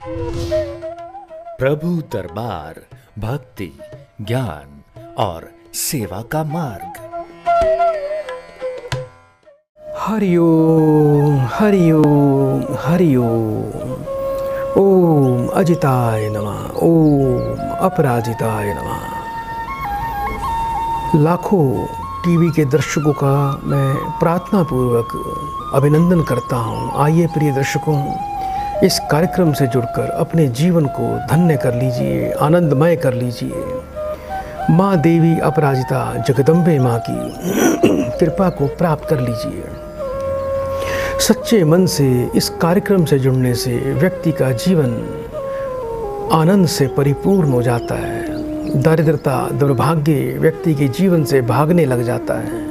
प्रभु दरबार भक्ति, ज्ञान और सेवा का मार्ग। हरिओम हरिओम हरिओम। ओम अजिताय नमः, ओम अपराजिताय नमः। लाखों टीवी के दर्शकों का मैं प्रार्थना पूर्वक अभिनंदन करता हूं। आइए प्रिय दर्शकों, इस कार्यक्रम से जुड़कर अपने जीवन को धन्य कर लीजिए, आनंदमय कर लीजिए। माँ देवी अपराजिता जगदम्बे माँ की कृपा को प्राप्त कर लीजिए। सच्चे मन से इस कार्यक्रम से जुड़ने से व्यक्ति का जीवन आनंद से परिपूर्ण हो जाता है। दारिद्रता, दुर्भाग्य व्यक्ति के जीवन से भागने लग जाता है।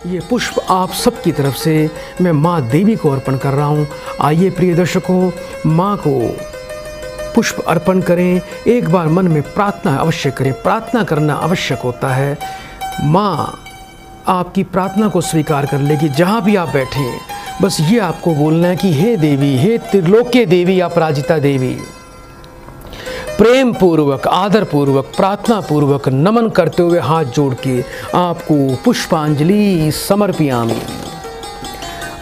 ये पुष्प आप सबकी तरफ से मैं माँ देवी को अर्पण कर रहा हूँ। आइए प्रिय दर्शकों, माँ को पुष्प अर्पण करें। एक बार मन में प्रार्थना अवश्य करें। प्रार्थना करना आवश्यक होता है। माँ आपकी प्रार्थना को स्वीकार कर लेगी। जहाँ भी आप बैठे हैं, बस ये आपको बोलना है कि हे देवी, हे त्रिलोक्य देवी अपराजिता देवी, प्रेम पूर्वक, आदर पूर्वक, प्रार्थना पूर्वक नमन करते हुए हाथ जोड़ के आपको पुष्पांजलि समर्पयामि।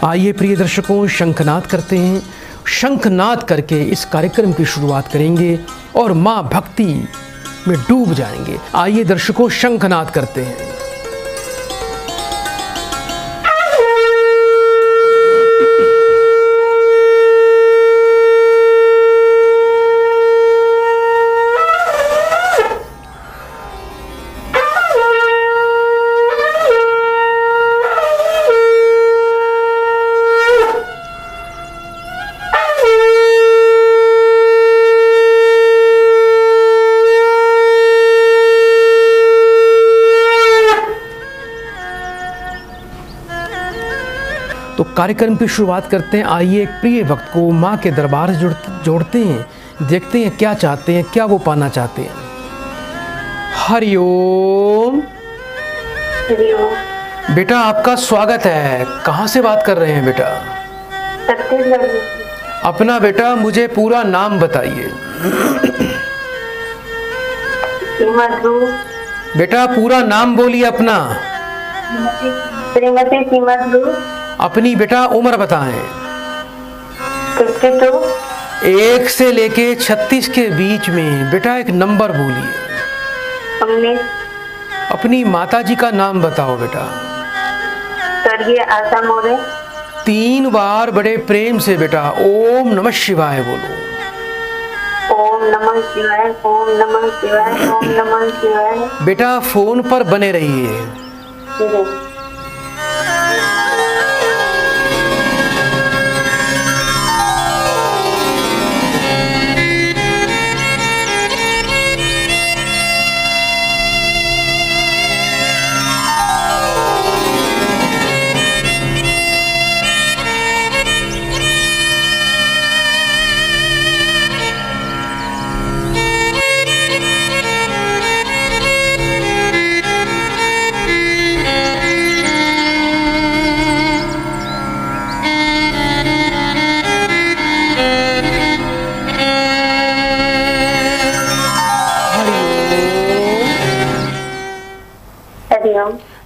आइए प्रिय दर्शकों, शंखनाद करते हैं। शंखनाद करके इस कार्यक्रम की शुरुआत करेंगे और माँ भक्ति में डूब जाएंगे। आइए दर्शकों, शंखनाद करते हैं। तो कार्यक्रम की शुरुआत करते हैं। आइए एक प्रिय भक्त को माँ के दरबार से जोड़ते हैं। देखते हैं क्या चाहते हैं, क्या वो पाना चाहते हैं। हरिओम। बेटा आपका स्वागत है। कहाँ से बात कर रहे हैं बेटा? अपना बेटा मुझे पूरा नाम बताइए। बेटा पूरा नाम बोलिए अपना। श्रीमती सीमा ध्रुव। अपनी बेटा उम्र बताएं। 52। 1 से लेके 36 के बीच में बेटा एक नंबर बोलिए। 19। अपनी माताजी का नाम बताओ बेटा। स्वर्गीय आशा मोरे। 3 बार बड़े प्रेम से बेटा ओम नमः शिवाय बोलो। ओम नमः शिवाय, ओम नमः शिवाय, ओम नमः शिवाय। बेटा फोन पर बने रहिए।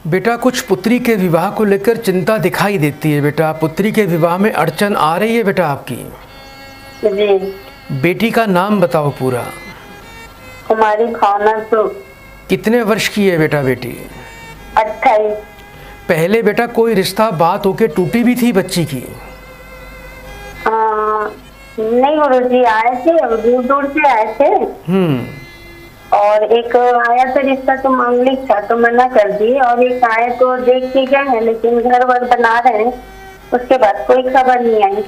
बेटा कुछ पुत्री के विवाह को लेकर चिंता दिखाई देती है। बेटा पुत्री के विवाह में अड़चन आ रही है बेटा आपकी। जी। बेटी का नाम बताओ पूरा। कुमारी भावना ध्रुव। कितने वर्ष की है बेटा बेटी? 28। पहले बेटा कोई रिश्ता बात होके टूटी भी थी बच्ची की? नहीं गुरुजी, आए थे, दूर दूर से आए थे। और एक आया था रिश्ता तो मांगलिक था तो मना कर दी, और एक आया तो देख के गए हैं लेकिन घर वर बना रहे हैं, उसके बाद कोई खबर नहीं आई।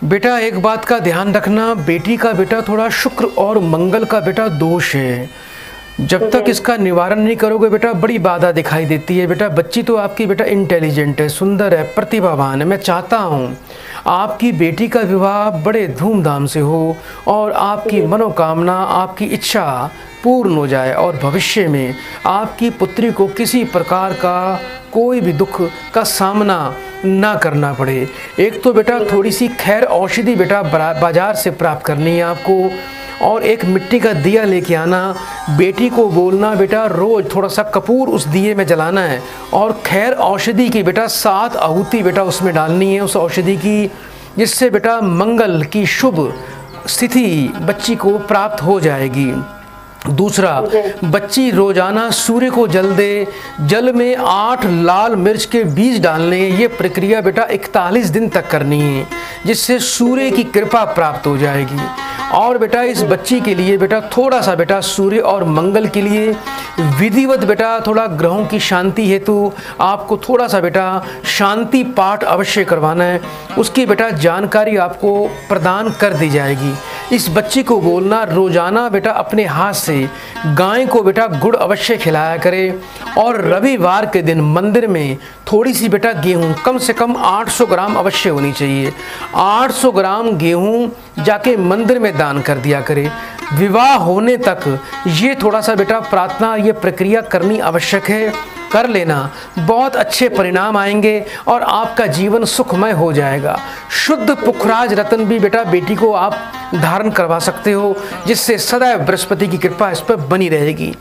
बेटा एक बात का ध्यान रखना, बेटी का बेटा थोड़ा शुक्र और मंगल का बेटा दोष है। जब तक इसका निवारण नहीं करोगे बेटा बड़ी बाधा दिखाई देती है। बेटा बच्ची तो आपकी बेटा इंटेलिजेंट है, सुंदर है, प्रतिभावान है। मैं चाहता हूँ आपकी बेटी का विवाह बड़े धूमधाम से हो और आपकी मनोकामना, आपकी इच्छा पूर्ण हो जाए और भविष्य में आपकी पुत्री को किसी प्रकार का कोई भी दुख का सामना ना करना पड़े। एक तो बेटा थोड़ी सी खैर औषधि बेटा बाजार से प्राप्त करनी है आपको, और एक मिट्टी का दिया लेके आना। बेटी को बोलना बेटा रोज़ थोड़ा सा कपूर उस दिए में जलाना है और खैर औषधि की बेटा 7 आहुति बेटा उसमें डालनी है उस औषधि की, जिससे बेटा मंगल की शुभ स्थिति बच्ची को प्राप्त हो जाएगी। दूसरा, बच्ची रोजाना सूर्य को जल दे, जल में 8 लाल मिर्च के बीज डालने। ये प्रक्रिया बेटा 41 दिन तक करनी है, जिससे सूर्य की कृपा प्राप्त हो जाएगी। और बेटा इस बच्ची के लिए बेटा थोड़ा सा बेटा सूर्य और मंगल के लिए विधिवत बेटा थोड़ा ग्रहों की शांति हेतु आपको थोड़ा सा बेटा शांति पाठ अवश्य करवाना है। उसकी बेटा जानकारी आपको प्रदान कर दी जाएगी। इस बच्ची को बोलना रोजाना बेटा अपने हाथ से गाय को बेटा गुड़ अवश्य खिलाया करे, और रविवार के दिन मंदिर में थोड़ी सी बेटा गेहूं, कम से कम 800 ग्राम अवश्य होनी चाहिए। 800 ग्राम गेहूं जाके मंदिर में दान कर दिया करे। विवाह होने तक ये थोड़ा सा बेटा प्रार्थना, ये प्रक्रिया करनी आवश्यक है। कर लेना, बहुत अच्छे परिणाम आएंगे और आपका जीवन सुखमय हो जाएगा। शुद्ध पुखराज रत्न भी बेटा बेटी को आप धारण करवा सकते हो, जिससे सदैव बृहस्पति की कृपा इस पर बनी रहेगी।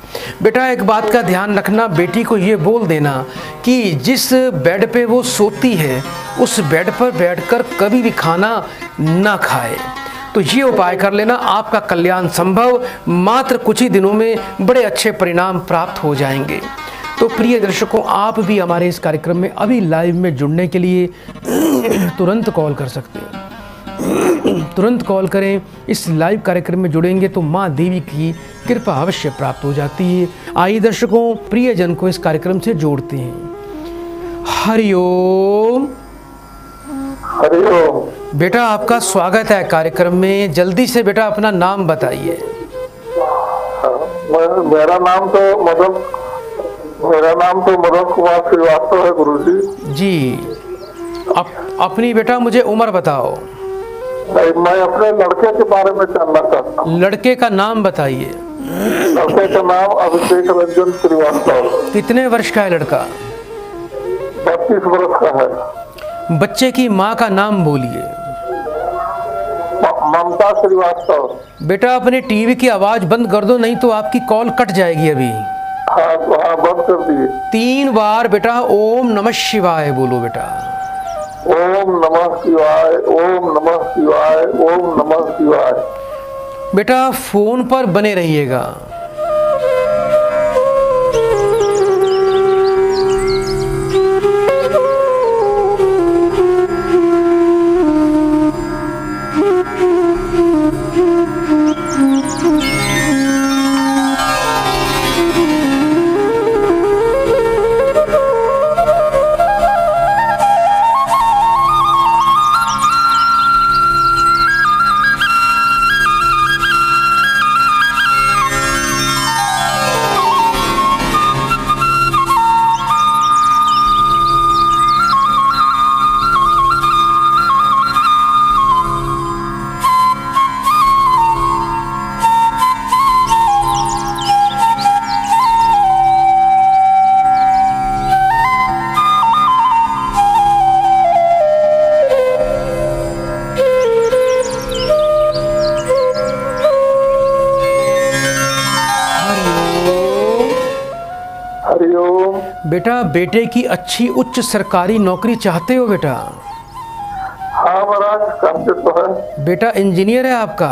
बेटा एक बात का ध्यान रखना, बेटी को ये बोल देना कि जिस बेड पे वो सोती है उस बेड पर बैठकर कभी भी खाना ना खाए। तो ये उपाय कर लेना, आपका कल्याण संभव, मात्र कुछ ही दिनों में बड़े अच्छे परिणाम प्राप्त हो जाएंगे। तो प्रिय दर्शकों, आप भी हमारे इस कार्यक्रम में अभी लाइव में जुड़ने के लिए तुरंत कॉल कर सकते हैं। तुरंत कॉल करें। इस लाइव कार्यक्रम में जुड़ेंगे तो माँ देवी की कृपा अवश्य प्राप्त हो जाती है। आइए दर्शकों, प्रियजन को इस कार्यक्रम से जोड़ते हैं। हरिओम। हरिओम। बेटा आपका स्वागत है कार्यक्रम में। जल्दी से बेटा अपना नाम बताइए। मेरा नाम तो मदन कुमार श्रीवास्तव है गुरुजी। जी, अपनी बेटा मुझे उम्र बताओ। मैं अपने लड़के के बारे में जानना चाहता हूँ। लड़के का नाम बताइए। लड़के का नाम अभिषेक रंजन श्रीवास्तव। कितने वर्ष का है लड़का? 32 वर्ष का है। बच्चे की माँ का नाम बोलिए। ममता श्रीवास्तव। बेटा अपने टीवी की आवाज बंद कर दो, नहीं तो आपकी कॉल कट जाएगी अभी। हाँ बंद कर दिए। 3 बार बेटा ओम नमः शिवाय बोलो बेटा। ओम नमः शिवाय, ओम नमः शिवाय, ओम नमः शिवाय। बेटा फोन पर बने रहिएगा। बेटा बेटे की अच्छी उच्च सरकारी नौकरी चाहते हो बेटा? हाँ महाराज, चाहते तो है। बेटा इंजीनियर है आपका?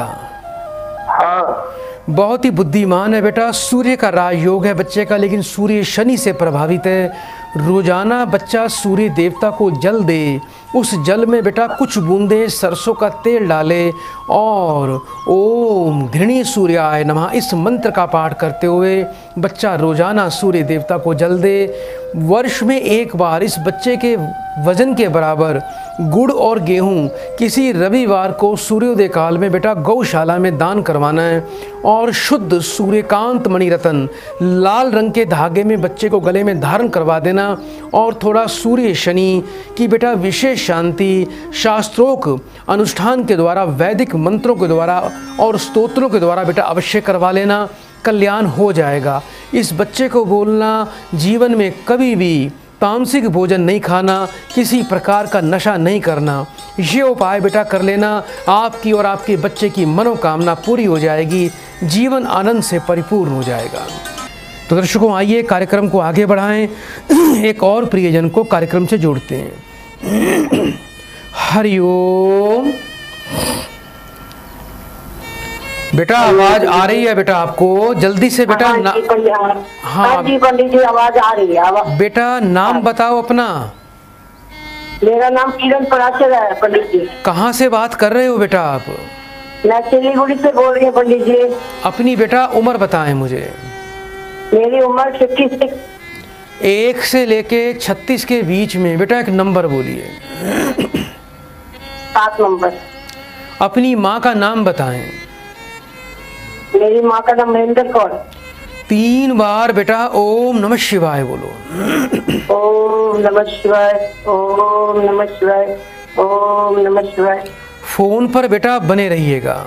हाँ। बहुत ही बुद्धिमान है बेटा। सूर्य का राजयोग है बच्चे का, लेकिन सूर्य शनि से प्रभावित है। रोजाना बच्चा सूर्य देवता को जल दे, उस जल में बेटा कुछ बूंदे सरसों का तेल डाले और ओम घृणी सूर्याय नमः इस मंत्र का पाठ करते हुए बच्चा रोजाना सूर्य देवता को जल दे। वर्ष में एक बार इस बच्चे के वजन के बराबर गुड़ और गेहूं किसी रविवार को सूर्योदय काल में बेटा गौशाला में दान करवाना है और शुद्ध सूर्यकांत मणिरत्न लाल रंग के धागे में बच्चे को गले में धारण करवा देना और थोड़ा सूर्य शनि की बेटा विशेष शांति शास्त्रोक्त अनुष्ठान के द्वारा वैदिक मंत्रों के द्वारा और स्तोत्रों के द्वारा बेटा अवश्य करवा लेना, कल्याण हो जाएगा। इस बच्चे को बोलना जीवन में कभी भी तामसिक भोजन नहीं खाना, किसी प्रकार का नशा नहीं करना, ये उपाय बेटा कर लेना, आपकी और आपके बच्चे की मनोकामना पूरी हो जाएगी, जीवन आनंद से परिपूर्ण हो जाएगा। तो दर्शकों आइए कार्यक्रम को आगे बढ़ाएं, एक और प्रियजन को कार्यक्रम से जोड़ते हैं। हरिओम। बेटा आवाज आ रही है बेटा आपको? जल्दी से बेटा हाँ जी पंडित जी आवाज आ रही है। बेटा नाम बताओ अपना। मेरा नाम किरण पराशर है पंडित जी। कहाँ से बात कर रहे हो बेटा आप? मैं सिलीगुड़ी से बोल रही हूँ पंडित जी। अपनी बेटा उम्र बताएं मुझे। मेरी उम्र 56। 1 से लेके 36 के बीच में बेटा एक नंबर बोलिए। 7 नंबर। अपनी माँ का नाम बताएं। मेरी माँ का नाम महेंद्र कौर। 3 बार बेटा ओम नमः शिवाय बोलो। ओम नमः शिवाय, ओम नमः शिवाय, ओम नमः शिवाय। फोन पर बेटा बने रहिएगा।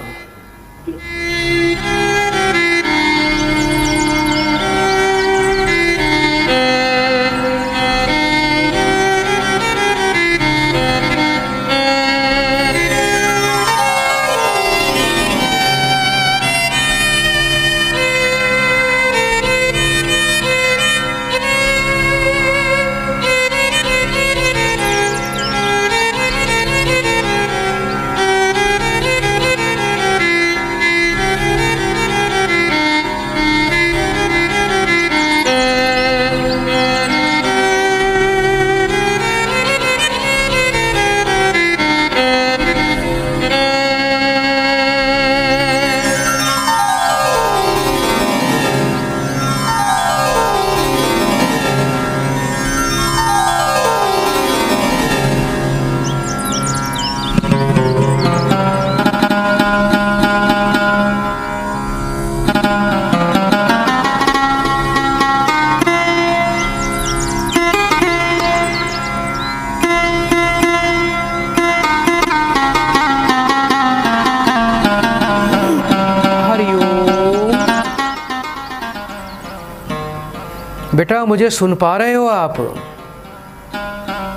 बेटा मुझे सुन पा रहे हो आप?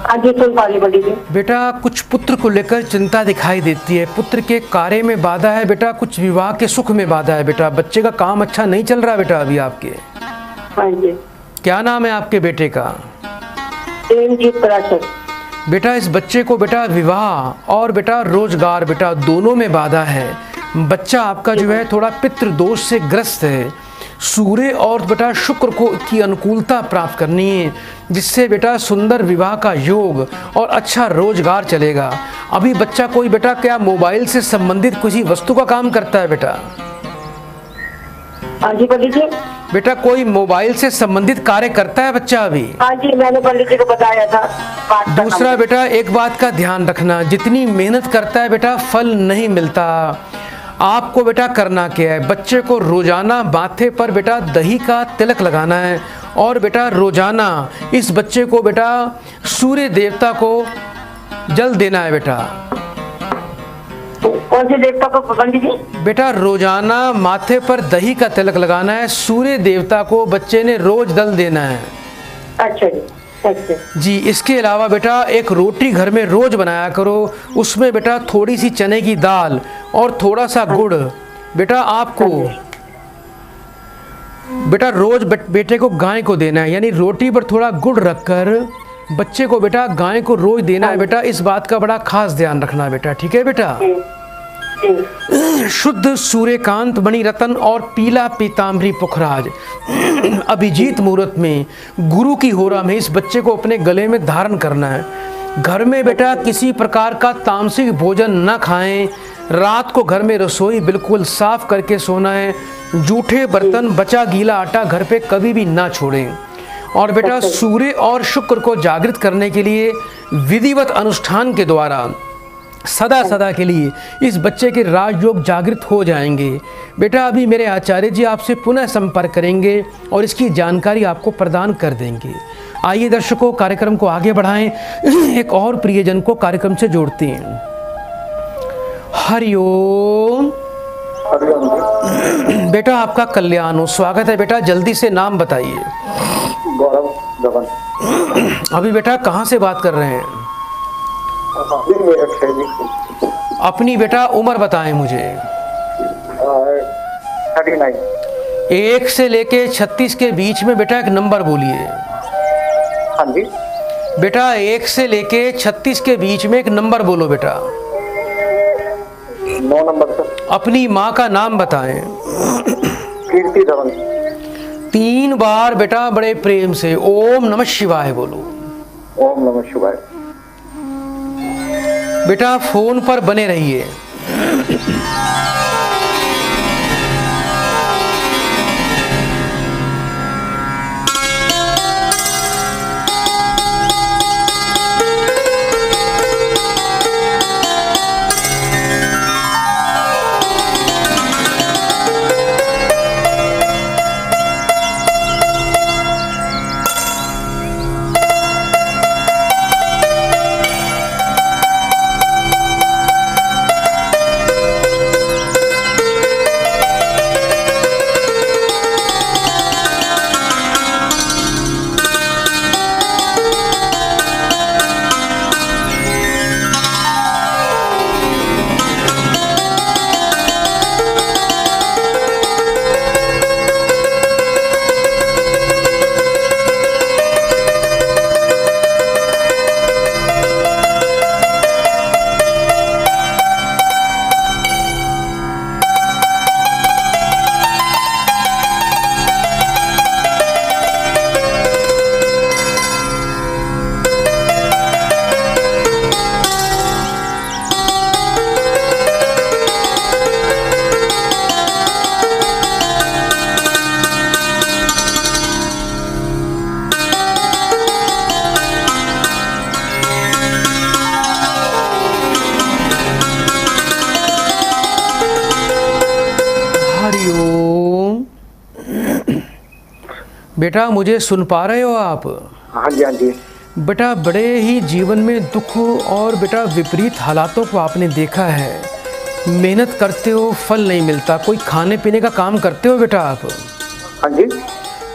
हाँ जी सुन पा रही पंडित जी। बेटा कुछ पुत्र को लेकर चिंता दिखाई देती है, पुत्र के कार्य में बाधा है बेटा, कुछ विवाह के सुख में बाधा है बेटा, बच्चे का काम अच्छा नहीं चल रहा बेटा अभी आपके। हाँ जी। क्या नाम है आपके बेटे का? प्रेमजीत पराशर। बेटा इस बच्चे को बेटा विवाह और बेटा रोजगार बेटा दोनों में बाधा है। बच्चा आपका जो है थोड़ा पितृ दोष से ग्रस्त है। सूर्य और बेटा शुक्र को की अनुकूलता प्राप्त करनी है, जिससे बेटा सुंदर विवाह का योग और अच्छा रोजगार चलेगा। अभी बच्चा कोई बेटा क्या मोबाइल से संबंधित किसी वस्तु का काम करता है बेटा? हाँ जी पंडित जी। बेटा कोई मोबाइल से संबंधित कार्य करता है बच्चा अभी? हाँ जी मैंने पंडित जी को बताया था। दूसरा बेटा एक बात का ध्यान रखना, जितनी मेहनत करता है बेटा फल नहीं मिलता। आपको बेटा करना क्या है, बच्चे को रोजाना माथे पर बेटा दही का तिलक लगाना है और बेटा रोजाना इस बच्चे को बेटा सूर्य देवता को जल देना है बेटा। कौन से देवता को पंडित जी? बेटा रोजाना माथे पर दही का तिलक लगाना है, सूर्य देवता को बच्चे ने रोज जल देना है। अच्छा जी। अच्छा जी। इसके अलावा बेटा एक रोटी घर में रोज बनाया करो, उसमें बेटा थोड़ी सी चने की दाल और थोड़ा सा गुड़ बेटा आपको बेटा रोज बेटे को गाय को देना है, यानी रोटी पर थोड़ा गुड़ रखकर बच्चे को बेटा गाय को रोज देना है बेटा। इस बात का बड़ा खास ध्यान रखना बेटा, ठीक है बेटा? शुद्ध सूर्यकांत मणि रतन और पीला पीताम्बरी पुखराज अभिजीत मुहूर्त में गुरु की होरा में इस बच्चे को अपने गले में धारण करना है। घर में बेटा किसी प्रकार का तामसिक भोजन न खाएं। रात को घर में रसोई बिल्कुल साफ करके सोना है। जूठे बर्तन, बचा गीला आटा घर पे कभी भी ना छोड़ें। और बेटा सूर्य और शुक्र को जागृत करने के लिए विधिवत अनुष्ठान के द्वारा सदा सदा के लिए इस बच्चे के राजयोग जागृत हो जाएंगे। बेटा अभी मेरे आचार्य जी आपसे पुनः संपर्क करेंगे और इसकी जानकारी आपको प्रदान कर देंगे। आइए दर्शकों, कार्यक्रम को आगे बढ़ाएं। एक और प्रियजन को कार्यक्रम से जोड़ते हैं। हरिओम। बेटा आपका कल्याण हो, स्वागत है बेटा। जल्दी से नाम बताइए। गौरव जगन। अभी बेटा कहाँ से बात कर रहे हैं? अपनी बेटा उम्र बताएं मुझे। 39। 1 से लेके 36 के बीच में बेटा एक नंबर बोलिए। हाँ जी बेटा 1 से लेके 36 के बीच में एक नंबर बोलो बेटा। 9 नंबर सर। अपनी माँ का नाम बताएं। कीर्ति धवन। 3 बार बेटा बड़े प्रेम से ओम नमः शिवाय बोलो। ओम नमः शिवाय। बेटा फोन पर बने रहिए। बेटा मुझे सुन पा रहे हो आप? हाँ जी हाँ जी। बेटा बड़े ही जीवन में दुख और बेटा विपरीत हालातों को आपने देखा है। मेहनत करते हो, फल नहीं मिलता। कोई खाने पीने का काम करते हो बेटा आप? हाँ जी।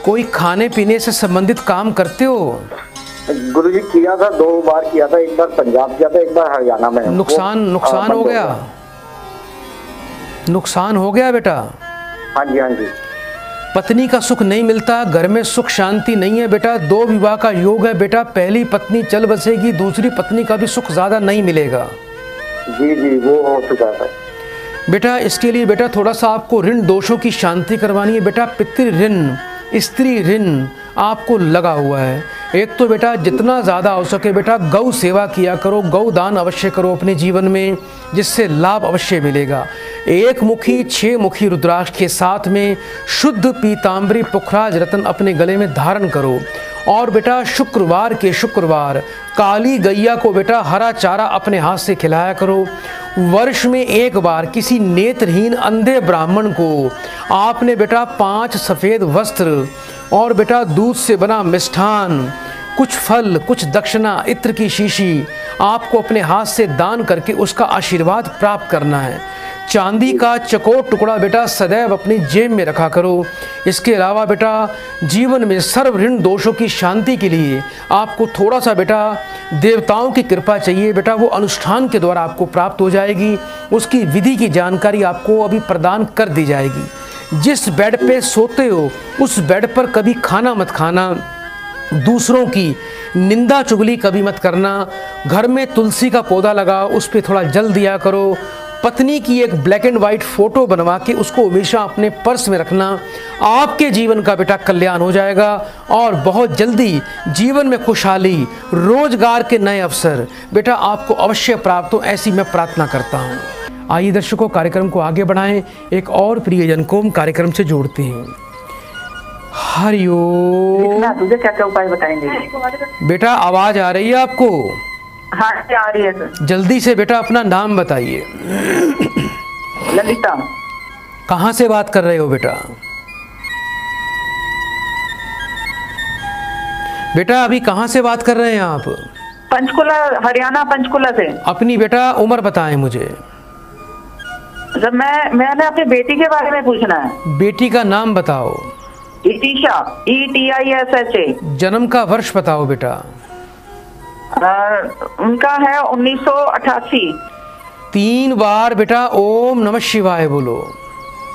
कोई खाने पीने से संबंधित काम करते हो? गुरुजी किया था, 2 बार किया था। एक बार पंजाब किया था, एक बार हरियाणा में। नुकसान हो गया? नुकसान हो गया बेटा? हाँ जी हाँ जी। पत्नी का सुख नहीं मिलता, घर में सुख शांति नहीं है बेटा। 2 विवाह का योग है बेटा। पहली पत्नी चल बसेगी, दूसरी पत्नी का भी सुख ज्यादा नहीं मिलेगा। जी जी वो हो चुका था बेटा। इसके लिए बेटा थोड़ा सा आपको ऋण दोषों की शांति करवानी है बेटा। पितृ ऋण, स्त्री ऋण आपको लगा हुआ है। एक तो बेटा जितना ज़्यादा हो सके बेटा गौ सेवा किया करो, गौ दान अवश्य करो अपने जीवन में, जिससे लाभ अवश्य मिलेगा। 1 मुखी 6 मुखी रुद्राक्ष के साथ में शुद्ध पीताम्बरी पुखराज रत्न अपने गले में धारण करो। और बेटा शुक्रवार के शुक्रवार काली गैया को बेटा हरा चारा अपने हाथ से खिलाया करो। वर्ष में 1 बार किसी नेत्रहीन अंधे ब्राह्मण को आपने बेटा 5 सफ़ेद वस्त्र और बेटा दूध से बना मिष्ठान, कुछ फल, कुछ दक्षिणा, इत्र की शीशी आपको अपने हाथ से दान करके उसका आशीर्वाद प्राप्त करना है। चांदी का चकोर टुकड़ा बेटा सदैव अपनी जेब में रखा करो। इसके अलावा बेटा जीवन में सर्व ऋण दोषों की शांति के लिए आपको थोड़ा सा बेटा देवताओं की कृपा चाहिए बेटा। वो अनुष्ठान के द्वारा आपको प्राप्त हो जाएगी। उसकी विधि की जानकारी आपको अभी प्रदान कर दी जाएगी। जिस बेड पे सोते हो उस बेड पर कभी खाना मत खाना। दूसरों की निंदा चुगली कभी मत करना। घर में तुलसी का पौधा लगाओ, उस पर थोड़ा जल दिया करो। पत्नी की एक ब्लैक एंड वाइट फोटो बनवा के उसको हमेशा अपने पर्स में रखना। आपके जीवन का बेटा कल्याण हो जाएगा और बहुत जल्दी जीवन में खुशहाली, रोजगार के नए अवसर बेटा आपको अवश्य प्राप्त हो, ऐसी मैं प्रार्थना करता हूँ। आइए दर्शकों, कार्यक्रम को आगे बढ़ाएं, एक और प्रियजन को हम कार्यक्रम से जोड़ते हैं। हरिओम। तुझे क्या क्या उपाय बताएंगे बेटा? आवाज आ रही है आपको? हाँ आ रही है सर। जल्दी से बेटा अपना नाम बताइए। ललिता। कहाँ से बात कर रहे हो बेटा? बेटा अभी कहाँ से बात कर रहे हैं आप? पंचकुला, हरियाणा पंचकुला से। अपनी बेटा उम्र बताएं मुझे। जब मैंने अपनी बेटी के बारे में पूछना है। बेटी का नाम बताओ। इतिशा, ETISHA। जन्म का वर्ष बताओ बेटा। उनका है 1988। 3 बार बेटा ओम नमः शिवाय बोलो।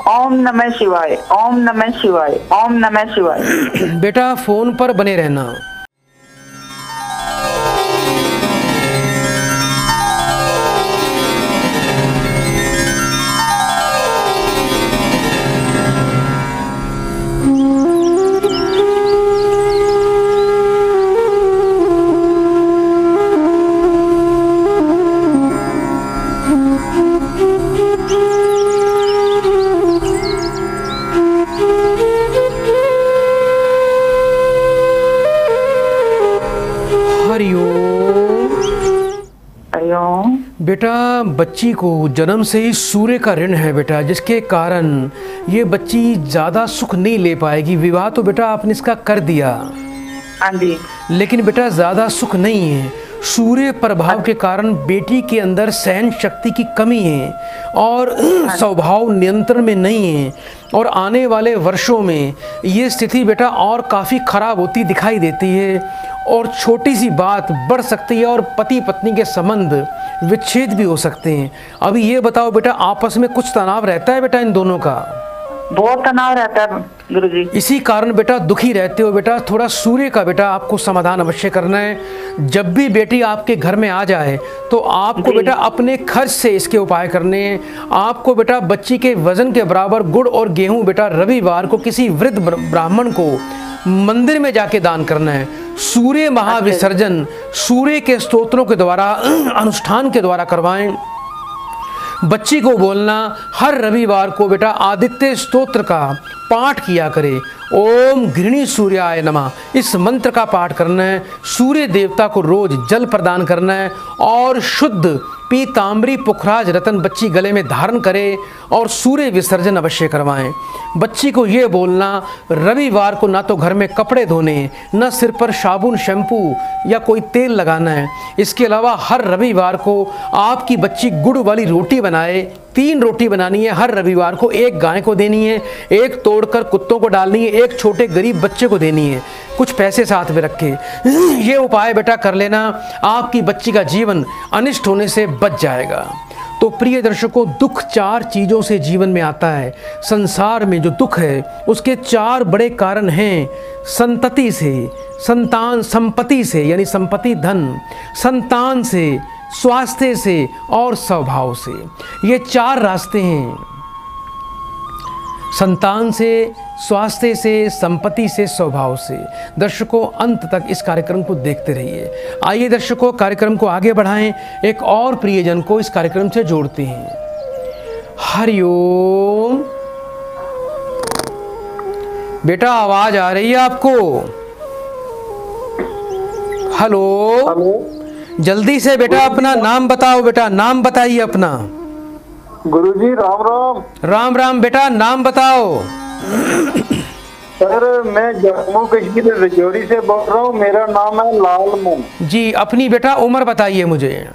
ओम नमः शिवाय, ओम नमः शिवाय, ओम नमः शिवाय। बेटा फोन पर बने रहना। बेटा बच्ची को जन्म से ही सूर्य का ऋण है बेटा, जिसके कारण ये बच्ची ज़्यादा सुख नहीं ले पाएगी। विवाह तो बेटा आपने इसका कर दिया, हाँ जी, लेकिन बेटा ज़्यादा सुख नहीं है। सूर्य प्रभाव के कारण बेटी के अंदर सहन शक्ति की कमी है और स्वभाव नियंत्रण में नहीं है, और आने वाले वर्षों में ये स्थिति बेटा और काफ़ी खराब होती दिखाई देती है, और छोटी सी बात बढ़ सकती है और पति पत्नी के संबंध विच्छेद भी हो सकते हैं। अभी ये बताओ बेटा, आपस में कुछ तनाव रहता है बेटा इन दोनों का? बहुत तनाव रहता है गुरुजी। इसी कारण बेटा दुखी रहते हो बेटा। थोड़ा सूर्य का बेटा आपको समाधान अवश्य करना है। जब भी बेटी आपके घर में आ जाए तो आपको बेटा अपने खर्च से इसके उपाय करने हैं। आपको बेटा बच्ची के वजन के बराबर गुड़ और गेहूं बेटा रविवार को किसी वृद्ध ब्राह्मण को मंदिर में जाके दान करना है। सूर्य महाविसर्जन सूर्य के स्तोत्रों के द्वारा, अनुष्ठान के द्वारा करवाएं। बच्ची को बोलना हर रविवार को बेटा आदित्य स्तोत्र का पाठ किया करे। ओम घृणी सूर्याय नमः, इस मंत्र का पाठ करना है। सूर्य देवता को रोज जल प्रदान करना है और शुद्ध पीताम्बरी पुखराज रतन बच्ची गले में धारण करे और सूर्य विसर्जन अवश्य करवाएं। बच्ची को ये बोलना रविवार को ना तो घर में कपड़े धोने, न सिर पर साबुन शैम्पू या कोई तेल लगाना है। इसके अलावा हर रविवार को आपकी बच्ची गुड़ वाली रोटी बनाए। 3 रोटी बनानी है हर रविवार को। 1 गाय को देनी है, 1 तोड़कर कुत्तों को डालनी है, 1 छोटे गरीब बच्चे को देनी है। कुछ पैसे साथ में रखे। ये उपाय बेटा कर लेना, आपकी बच्ची का जीवन अनिष्ट होने से बच जाएगा। तो प्रिय दर्शकों, दुख 4 चीज़ों से जीवन में आता है। संसार में जो दुख है उसके 4 बड़े कारण हैं। संतति से, संतान, संपत्ति से यानी संपत्ति धन, संतान से, स्वास्थ्य से और स्वभाव से। ये 4 रास्ते हैं। संतान से, स्वास्थ्य से, संपत्ति से, स्वभाव से। दर्शकों अंत तक इस कार्यक्रम को देखते रहिए। आइए दर्शकों कार्यक्रम को आगे बढ़ाएं, एक और प्रियजन को इस कार्यक्रम से जोड़ते हैं। हरिओम। बेटा आवाज आ रही है आपको? हेलो। जल्दी से बेटा अपना नाम बताओ। बेटा नाम बताइए अपना। गुरुजी राम राम। राम राम बेटा, नाम बताओ। सर मैं जम्मू कश्मीर रजौरी से बोल रहा हूँ, मेरा नाम है लालमन जी। अपनी बेटा उम्र बताइए मुझे।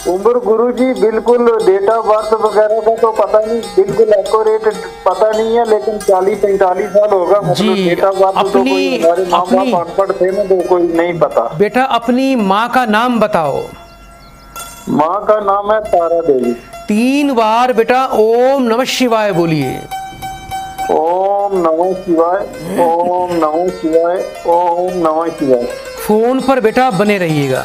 उम्र गुरुजी बिल्कुल डेट ऑफ बर्थ वगैरह का तो पता नहीं, बिल्कुल एक्यूरेट पता नहीं है, लेकिन 40-45 साल होगा। मतलब डेट ऑफ बर्थ तो कोई हमारे माँ बाप अनपढ़ थे ना, तो कोई नहीं पता। बेटा अपनी माँ का नाम बताओ। माँ का नाम है तारा देवी। 3 बार बेटा ओम नमः शिवाय बोलिए। ओम नमः शिवाय, ओम नमः शिवाय, ओम नमः शिवाय। फोन पर बेटा बने रहिएगा।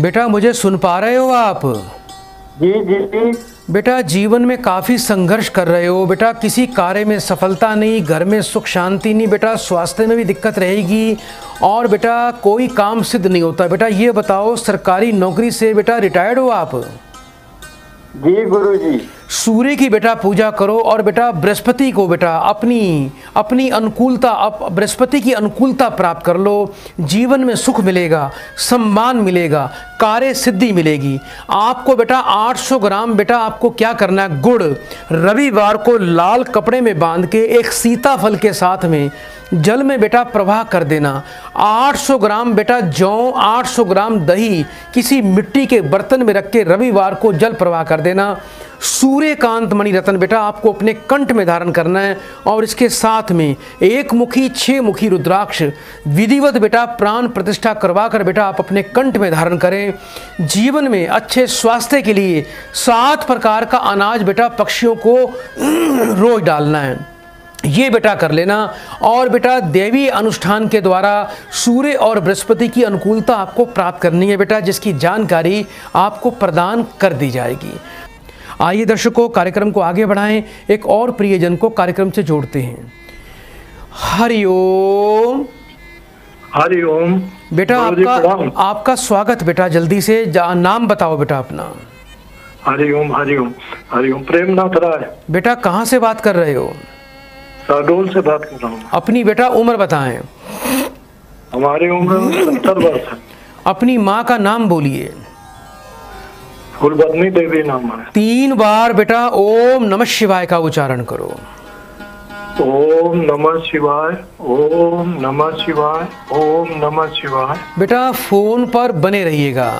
बेटा मुझे सुन पा रहे हो आप? जी जी जी। बेटा जीवन में काफ़ी संघर्ष कर रहे हो बेटा, किसी कार्य में सफलता नहीं, घर में सुख शांति नहीं बेटा, स्वास्थ्य में भी दिक्कत रहेगी और बेटा कोई काम सिद्ध नहीं होता। बेटा ये बताओ, सरकारी नौकरी से बेटा रिटायर्ड हो आप? जी गुरुजी। सूर्य की बेटा पूजा करो और बेटा बृहस्पति को बेटा अपनी अनुकूलता, बृहस्पति की अनुकूलता प्राप्त कर लो। जीवन में सुख मिलेगा, सम्मान मिलेगा, कार्य सिद्धि मिलेगी आपको। बेटा 800 ग्राम बेटा आपको क्या करना है, गुड़ रविवार को लाल कपड़े में बांध के एक सीताफल के साथ में जल में बेटा प्रवाह कर देना। 800 ग्राम बेटा जौ, 800 ग्राम दही किसी मिट्टी के बर्तन में रख के रविवार को जल प्रवाह कर देना। सूर्यकांत मणि रत्न बेटा आपको अपने कंठ में धारण करना है और इसके साथ में एक मुखी 6 मुखी रुद्राक्ष विधिवत बेटा प्राण प्रतिष्ठा करवा कर बेटा आप अपने कंठ में धारण करें। जीवन में अच्छे स्वास्थ्य के लिए 7 प्रकार का अनाज बेटा पक्षियों को रोज डालना है, ये बेटा कर लेना। और बेटा देवी अनुष्ठान के द्वारा सूर्य और बृहस्पति की अनुकूलता आपको प्राप्त करनी है बेटा, जिसकी जानकारी आपको प्रदान कर दी जाएगी। आइए दर्शकों, कार्यक्रम को आगे बढ़ाएं, एक और प्रियजन को कार्यक्रम से जोड़ते हैं। हरिओम। हरिओम बेटा आपका स्वागत बेटा, जल्दी से नाम बताओ बेटा अपना। हरिओम हरिओम हरिओम। प्रेमनाथ राय। बेटा कहाँ से बात कर रहे हो? शहडोल से बात कर रहा हूँ। अपनी बेटा उम्र बताएं। हमारी उम्र 70 वर्ष है। अपनी माँ का नाम बोलिए। फूलबदनी देवी नाम है। 3 बार बेटा ओम नमः शिवाय का उच्चारण करो। ओम नमः शिवाय, ओम नमः शिवाय, ओम नमः शिवाय। बेटा फोन पर बने रहिएगा।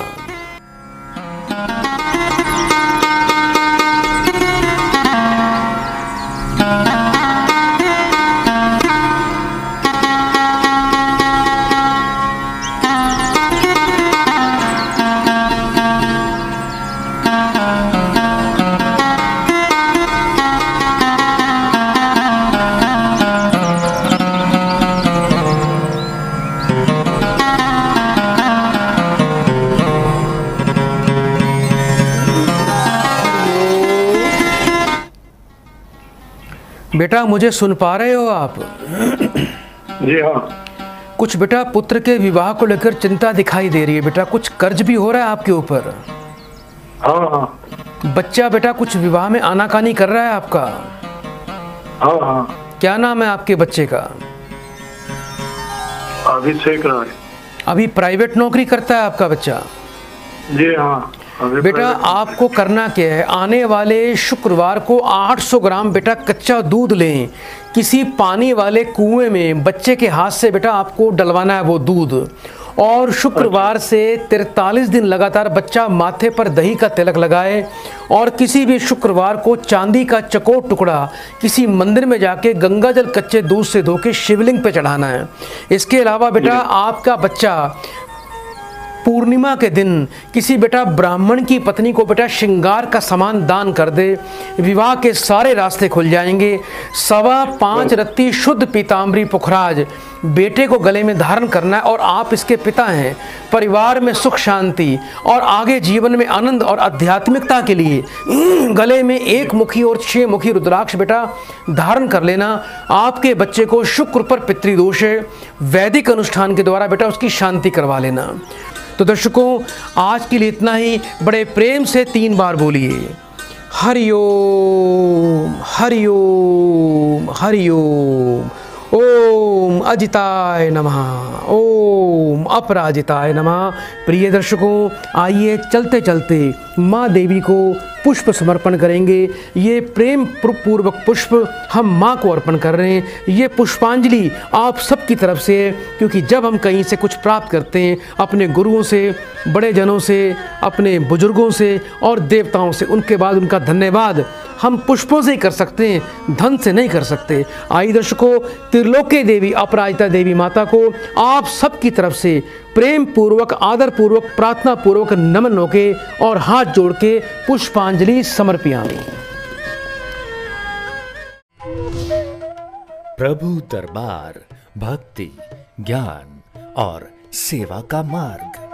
बेटा मुझे सुन पा रहे हो आप? जी हाँ। कुछ बेटा पुत्र के विवाह को लेकर चिंता दिखाई दे रही है बेटा, कुछ कर्ज भी हो रहा है आपके ऊपर। हाँ हाँ। बच्चा बेटा कुछ विवाह में आनाकानी कर रहा है आपका। हाँ हाँ। क्या नाम है आपके बच्चे का? अभिषेक राय। अभी प्राइवेट नौकरी करता है आपका बच्चा? जी हाँ। बेटा आपको करना क्या है, आने वाले शुक्रवार को 800 ग्राम बेटा कच्चा दूध लें, किसी पानी वाले कुएं में बच्चे के हाथ से बेटा आपको डलवाना है वो दूध, और शुक्रवार से 43 दिन लगातार बच्चा माथे पर दही का तिलक लगाए और किसी भी शुक्रवार को चांदी का चकोर टुकड़ा किसी मंदिर में जाके गंगा जल कच्चे दूध से धो के शिवलिंग पे चढ़ाना है। इसके अलावा बेटा आपका बच्चा पूर्णिमा के दिन किसी बेटा ब्राह्मण की पत्नी को बेटा श्रृंगार का सामान दान कर दे, विवाह के सारे रास्ते खुल जाएंगे। 5.25 रत्ती शुद्ध पीताम्बरी पुखराज बेटे को गले में धारण करना है और आप इसके पिता हैं। परिवार में सुख शांति और आगे जीवन में आनंद और आध्यात्मिकता के लिए गले में 1 मुखी और 6 मुखी रुद्राक्ष बेटा धारण कर लेना। आपके बच्चे को शुक्र पर पितृदोष है, वैदिक अनुष्ठान के द्वारा बेटा उसकी शांति करवा लेना। तो दर्शकों आज के लिए इतना ही। बड़े प्रेम से 3 बार बोलिए हरिओम हरिओम हरिओम। ओम अजिताय नमः, ओम अपराजिताय नमः। प्रिय दर्शकों आइए चलते चलते माँ देवी को पुष्प समर्पण करेंगे। ये प्रेम पूर्वक पुष्प हम माँ को अर्पण कर रहे हैं। ये पुष्पांजलि आप सबकी तरफ से है, क्योंकि जब हम कहीं से कुछ प्राप्त करते हैं अपने गुरुओं से, बड़े जनों से, अपने बुजुर्गों से और देवताओं से, उनके बाद उनका धन्यवाद हम पुष्पों से ही कर सकते हैं, धन से नहीं कर सकते। आइए दर्शकों त्रिलोकी देवी अपराजिता देवी माता को आप सबकी तरफ से प्रेम पूर्वक, आदर पूर्वक, प्रार्थना पूर्वक नमन होके और हाथ जोड़ के पुष्पांजलि समर्पयामि। प्रभु दरबार भक्ति, ज्ञान और सेवा का मार्ग।